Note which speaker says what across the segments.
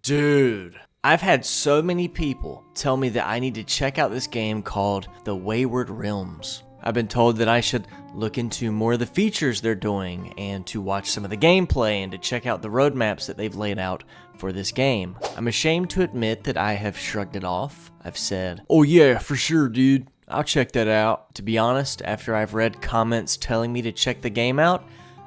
Speaker 1: Dude, I've had so many people tell me that I need to check out this game called the Wayward Realms. I've been told that I should look into more of the features they're doing and to watch some of the gameplay and to check out the roadmaps that they've laid out for this game. I'm ashamed to admit that I have shrugged it off. I've said, "Oh yeah, for sure, dude. I'll check that out." To be honest, after I've read comments telling me to check the game out,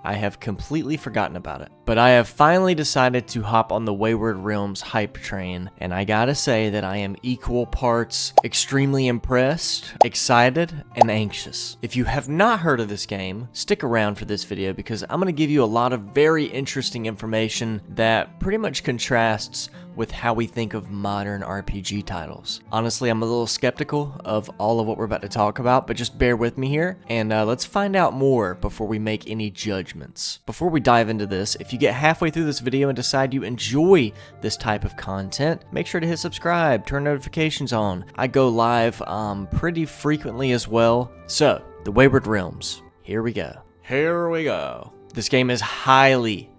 Speaker 1: I have completely forgotten about it. But I have finally decided to hop on the Wayward Realms hype train, and I gotta say that I am equal parts extremely impressed, excited, and anxious. If you have not heard of this game, stick around for this video because I'm gonna give you a lot of very interesting information that pretty much contrasts with how we think of modern RPG titles. Honestly, I'm a little skeptical of all of what we're about to talk about, but just bear with me here, and let's find out more before we make any judgments. Before we dive into this, if you get halfway through this video and decide you enjoy this type of content, make sure to hit subscribe, turn notifications on. I go live pretty frequently as well. So, the Wayward Realms. Here we go. Here we go. This game is highly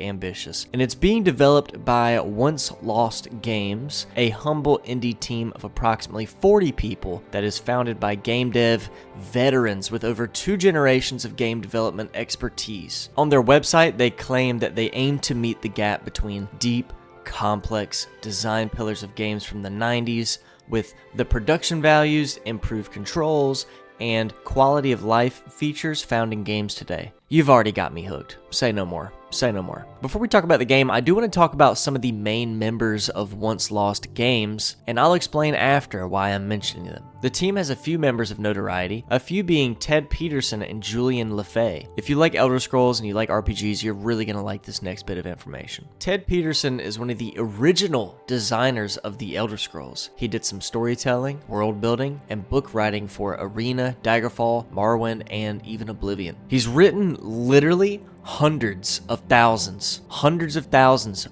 Speaker 1: ambitious, and it's being developed by Once Lost Games, a humble indie team of approximately 40 people that is founded by game dev veterans with over 2 generations of game development expertise. On their website, they claim that they aim to meet the gap between deep, complex design pillars of games from the 90s with the production values, improved controls, and quality of life features found in games today. You've already got me hooked. Say no more. Say no more. Before we talk about the game, I do want to talk about some of the main members of Once Lost Games, and I'll explain after why I'm mentioning them. The team has a few members of notoriety, a few being Ted Peterson and Julian LeFay. If you like Elder Scrolls and you like RPGs, you're really going to like this next bit of information. Ted Peterson is one of the original designers of the Elder Scrolls. He did some storytelling, world building, and book writing for Arena, Daggerfall, Morrowind, and even Oblivion. He's written literally hundreds of thousands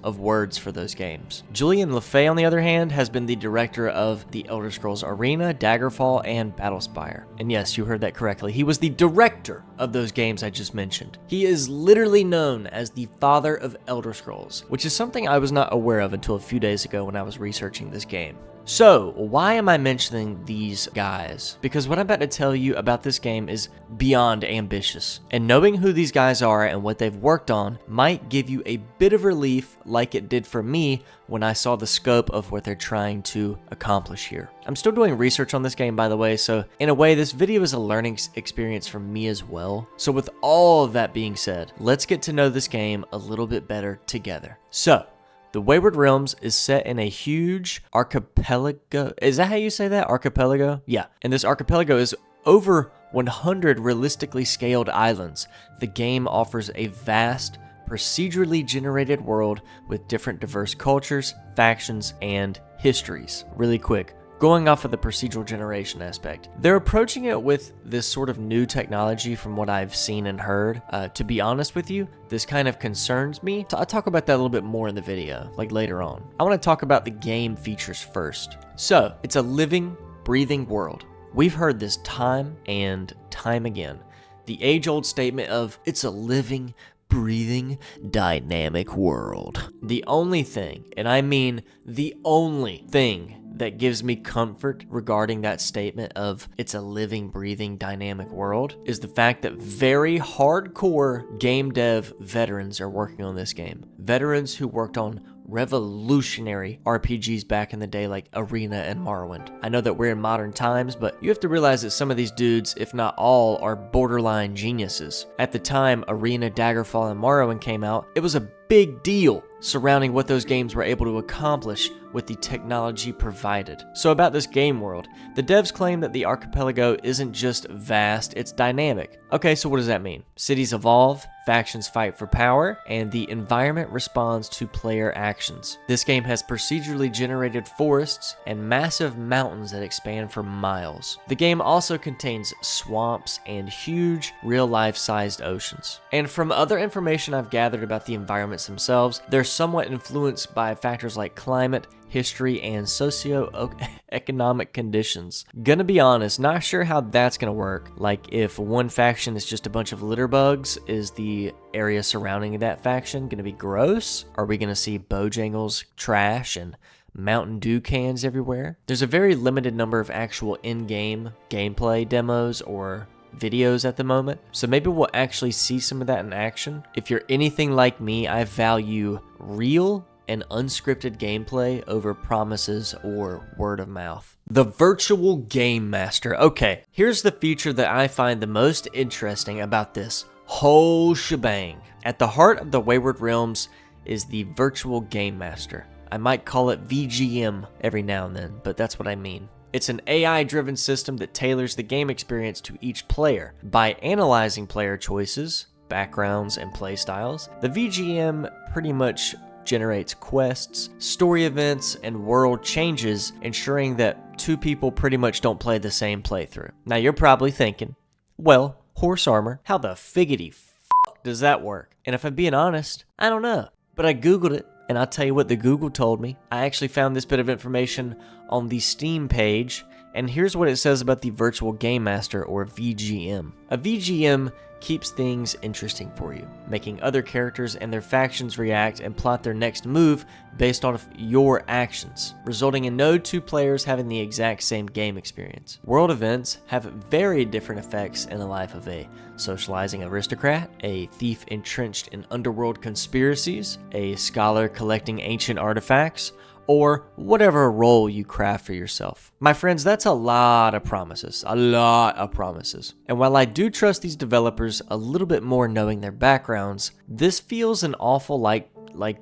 Speaker 1: of words for those games. Julian LeFay, on the other hand, has been the director of the Elder Scrolls Arena, Daggerfall, and Battlespire. And yes, you heard that correctly. He was the director of those games I just mentioned. He is literally known as the father of Elder Scrolls, which is something I was not aware of until a few days ago when I was researching this game. So, why am I mentioning these guys? Because what I'm about to tell you about this game is beyond ambitious. And knowing who these guys are and what they've worked on might give you a bit of relief like it did for me when I saw the scope of what they're trying to accomplish here. I'm still doing research on this game, by the way, so in a way, this video is a learning experience for me as well. So with all of that being said, let's get to know this game a little bit better together. So, the Wayward Realms is set in a huge archipelago. Is that how you say that? Archipelago? Yeah. And this archipelago is over 100 realistically scaled islands. The game offers a vast, procedurally generated world with different diverse cultures, factions, and histories. Really quick. Going off of the procedural generation aspect, they're approaching it with this sort of new technology from what I've seen and heard. To be honest with you, this kind of concerns me. I'll talk about that a little bit more in the video, like later on. I want to talk about the game features first. So, it's a living, breathing world. We've heard this time and time again. The age-old statement of, it's a living, breathing, dynamic world. The only thing, and I mean the only thing, that gives me comfort regarding that statement of it's a living, breathing, dynamic world is the fact that very hardcore game dev veterans are working on this game. Veterans who worked on revolutionary RPGs back in the day like Arena and Morrowind. I know that we're in modern times, but you have to realize that some of these dudes, if not all, are borderline geniuses. At the time Arena, Daggerfall, and Morrowind came out, it was a big deal surrounding what those games were able to accomplish with the technology provided. So about this game world, the devs claim that the archipelago isn't just vast, it's dynamic. Okay, so what does that mean? Cities evolve, factions fight for power, and the environment responds to player actions. This game has procedurally generated forests and massive mountains that expand for miles. The game also contains swamps and huge real-life sized oceans. And from other information I've gathered about the environment planets themselves. They're somewhat influenced by factors like climate, history, and socio-economic conditions. Gonna be honest, not sure how that's gonna work. Like, if one faction is just a bunch of litter bugs, is the area surrounding that faction gonna be gross? Are we gonna see Bojangles trash and Mountain Dew cans everywhere? There's a very limited number of actual in-game gameplay demos or videos at the moment, so maybe we'll actually see some of that in action. If you're anything like me, I value real and unscripted gameplay over promises or word of mouth. The Virtual Game Master. Okay, here's the feature that I find the most interesting about this whole shebang. At the heart of the Wayward Realms is the Virtual Game Master. I might call it VGM every now and then, but that's what I mean. It's an AI-driven system that tailors the game experience to each player. By analyzing player choices, backgrounds, and playstyles, the VGM pretty much generates quests, story events, and world changes, ensuring that two people pretty much don't play the same playthrough. Now you're probably thinking, well, horse armor, how the figgity fuck does that work? And if I'm being honest, I don't know. But I Googled it, and I'll tell you what the Google told me. I actually found this bit of information on the Steam page, and here's what it says about the Virtual Game Master, or VGM. A VGM keeps things interesting for you, making other characters and their factions react and plot their next move based on your actions, resulting in no two players having the exact same game experience. World events have very different effects in the life of a socializing aristocrat, a thief entrenched in underworld conspiracies, a scholar collecting ancient artifacts, or whatever role you craft for yourself. My friends, that's a lot of promises. A lot of promises. And while I do trust these developers a little bit more knowing their backgrounds, this feels an awful like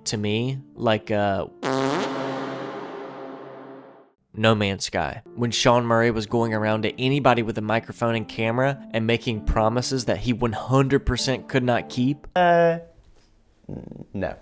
Speaker 1: to me, like No Man's Sky. When Sean Murray was going around to anybody with a microphone and camera and making promises that he 100% could not keep.
Speaker 2: No. No,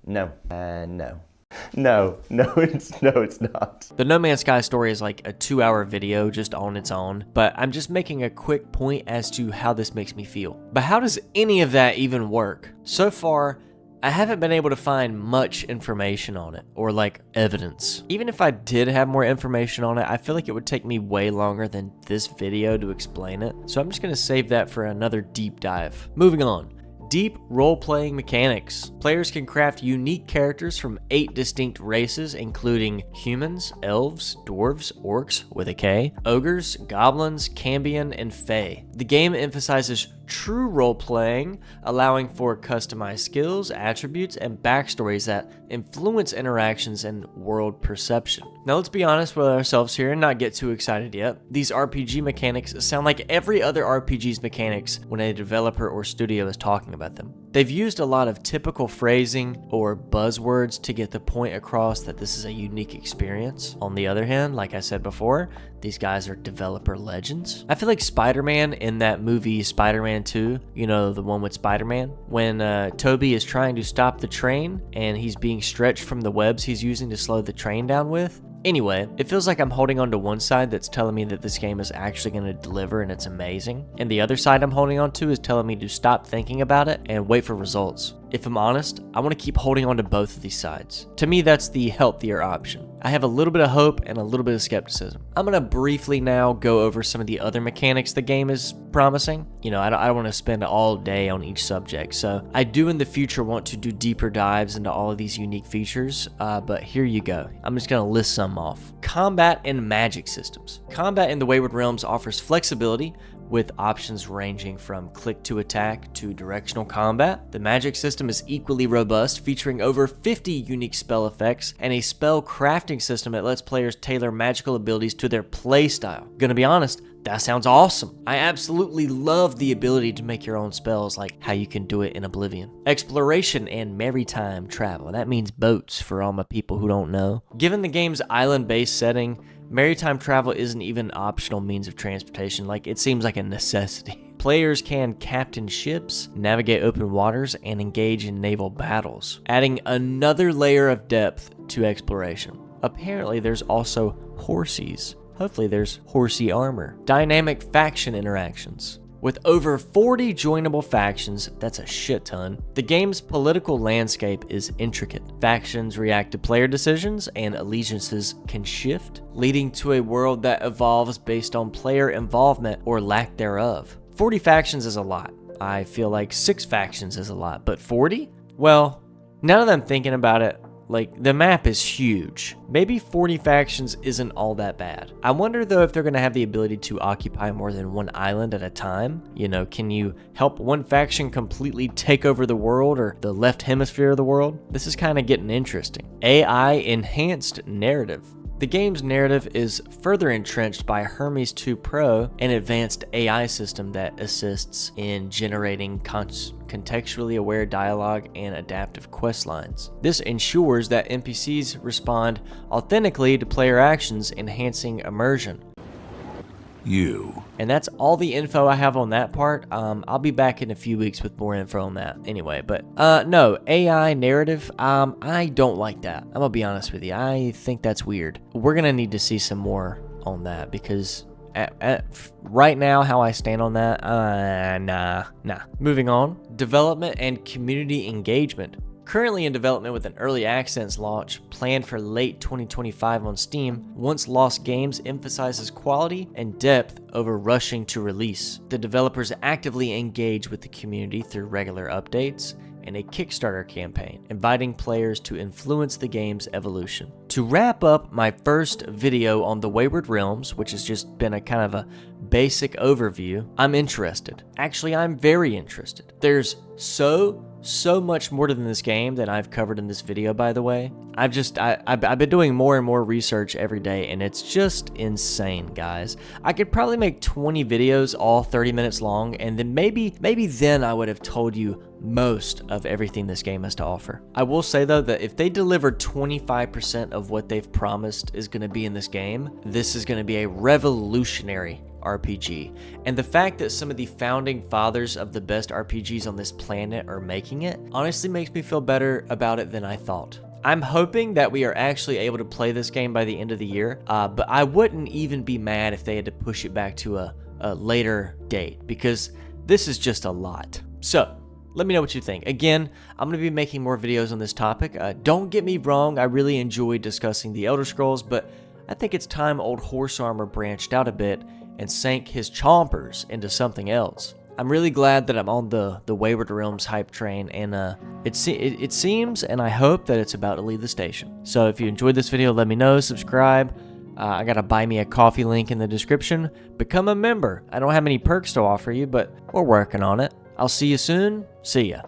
Speaker 2: it's not.
Speaker 1: The No Man's Sky story is like a 2-hour video just on its own, but I'm just making a quick point as to how this makes me feel. But how does any of that even work? So far, I haven't been able to find much information on it, or like evidence. Even if I did have more information on it, I feel like it would take me way longer than this video to explain it. So I'm just gonna save that for another deep dive. Moving on. Deep role-playing mechanics. Players can craft unique characters from 8 distinct races, including humans, elves, dwarves, orcs with a K, ogres, goblins, Cambion, and Fae. The game emphasizes true role-playing, allowing for customized skills, attributes, and backstories that influence interactions and world perception. Now let's be honest with ourselves here and not get too excited yet. These RPG mechanics sound like every other RPG's mechanics when a developer or studio is talking about them. They've used a lot of typical phrasing or buzzwords to get the point across that this is a unique experience. On the other hand, like I said before, these guys are developer legends. I feel like Spider-Man in that movie Spider-Man 2, you know, the one with Spider-Man, when Toby is trying to stop the train and he's being stretched from the webs he's using to slow the train down with. Anyway, it feels like I'm holding on to one side that's telling me that this game is actually going to deliver and it's amazing, and the other side I'm holding on to is telling me to stop thinking about it and wait for results. If I'm honest, I want to keep holding on to both of these sides. To me, that's the healthier option. I have a little bit of hope and a little bit of skepticism. I'm going to briefly now go over some of the other mechanics the game is promising. You know, I don't want to spend all day on each subject, so I do in the future want to do deeper dives into all of these unique features, but here you go. I'm just going to list some off. Combat and magic systems. Combat in the Wayward Realms offers flexibility, with options ranging from click to attack to directional combat. The magic system is equally robust, featuring over 50 unique spell effects and a spell crafting system that lets players tailor magical abilities to their playstyle. Gonna be honest, that sounds awesome. I absolutely love the ability to make your own spells, like how you can do it in Oblivion. Exploration and maritime travel. That means boats for all my people who don't know. Given the game's island-based setting, maritime travel isn't even an optional means of transportation, like it seems like a necessity. Players can captain ships, navigate open waters, and engage in naval battles, adding another layer of depth to exploration. Apparently there's also horsies. Hopefully there's horsey armor. Dynamic faction interactions. With over 40 joinable factions, that's a shit ton, the game's political landscape is intricate. Factions react to player decisions and allegiances can shift, leading to a world that evolves based on player involvement or lack thereof. 40 factions is a lot. I feel like 6 factions is a lot, but 40? Well, now that I'm thinking about it, like, the map is huge. Maybe 40 factions isn't all that bad. I wonder though if they're going to have the ability to occupy more than one island at a time. You know, can you help one faction completely take over the world or the left hemisphere of the world? This is kind of getting interesting. AI enhanced narrative. The game's narrative is further entrenched by Hermes 2 Pro, an advanced AI system that assists in generating contextually aware dialogue and adaptive quest lines. This ensures that NPCs respond authentically to player actions, enhancing immersion. And that's all the info I have on that part. I'll be back in a few weeks with more info on that anyway, but no, AI narrative, I don't like that. I'm gonna be honest with you. I think that's weird. We're gonna need to see some more on that because right now, how I stand on that, nah. Moving on, development and community engagement. Currently in development with an early access launch planned for late 2025 on Steam, Once Lost Games emphasizes quality and depth over rushing to release. The developers actively engage with the community through regular updates and a Kickstarter campaign, inviting players to influence the game's evolution. To wrap up my first video on the Wayward Realms, which has just been a kind of a basic overview, I'm interested. Actually, I'm very interested. There's so much more to this game than I've covered in this video, by the way. I've been doing more and more research every day, and it's just insane, guys. I could probably make 20 videos, all 30 minutes long, and then maybe then I would have told you most of everything this game has to offer. I will say though that if they deliver 25% of what they've promised is going to be in this game, this is going to be a revolutionary RPG. And the fact that some of the founding fathers of the best RPGs on this planet are making it honestly makes me feel better about it than I thought. I'm hoping that we are actually able to play this game by the end of the year, but I wouldn't even be mad if they had to push it back to a later date because this is just a lot. So let me know what you think. Again, I'm going to be making more videos on this topic. Don't get me wrong, I really enjoyed discussing the Elder Scrolls, but I think it's time old Horse Armor branched out a bit and sank his chompers into something else. I'm really glad that I'm on the Wayward Realms hype train, and it seems and I hope that it's about to leave the station. So if you enjoyed this video, let me know, subscribe. I got a buy me a coffee link in the description. Become a member. I don't have any perks to offer you, but we're working on it. I'll see you soon. See ya.